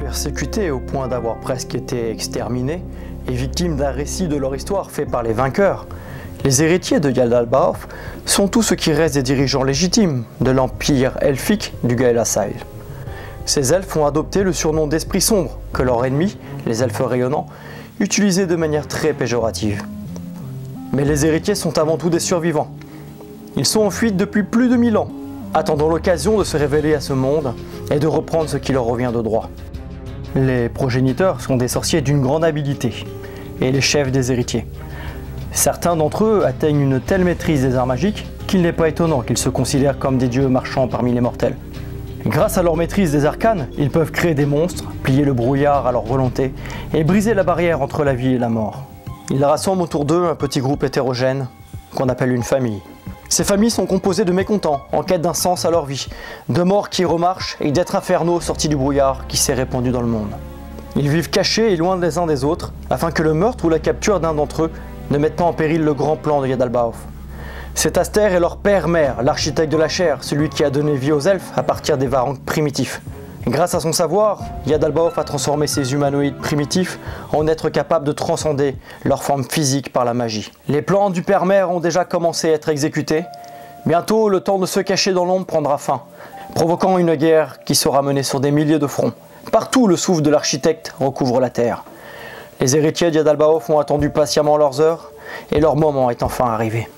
Persécutés au point d'avoir presque été exterminés et victimes d'un récit de leur histoire fait par les vainqueurs, les héritiers de Yadalbaoth sont tout ce qui reste des dirigeants légitimes de l'empire elfique du Gaelasail. Ces elfes ont adopté le surnom d'Esprit Sombre que leurs ennemis, les elfes rayonnants, utilisaient de manière très péjorative. Mais les héritiers sont avant tout des survivants. Ils sont en fuite depuis plus de 1000 ans, attendant l'occasion de se révéler à ce monde et de reprendre ce qui leur revient de droit. Les progéniteurs sont des sorciers d'une grande habileté et les chefs des héritiers. Certains d'entre eux atteignent une telle maîtrise des arts magiques qu'il n'est pas étonnant qu'ils se considèrent comme des dieux marchants parmi les mortels. Grâce à leur maîtrise des arcanes, ils peuvent créer des monstres, plier le brouillard à leur volonté et briser la barrière entre la vie et la mort. Ils rassemblent autour d'eux un petit groupe hétérogène qu'on appelle une famille. Ces familles sont composées de mécontents, en quête d'un sens à leur vie, de morts qui remarchent et d'êtres infernaux sortis du brouillard qui s'est répandu dans le monde. Ils vivent cachés et loin les uns des autres, afin que le meurtre ou la capture d'un d'entre eux ne mette pas en péril le grand plan de Yadalbaoth. Cet Aster est leur père-mère, l'architecte de la chair, celui qui a donné vie aux elfes à partir des varangues primitifs. Grâce à son savoir, Yadalbaoth a transformé ces humanoïdes primitifs en êtres capables de transcender leur forme physique par la magie. Les plans du père-mère ont déjà commencé à être exécutés. Bientôt, le temps de se cacher dans l'ombre prendra fin, provoquant une guerre qui sera menée sur des milliers de fronts. Partout, le souffle de l'architecte recouvre la terre. Les héritiers de Yadalbaoth ont attendu patiemment leurs heures, et leur moment est enfin arrivé.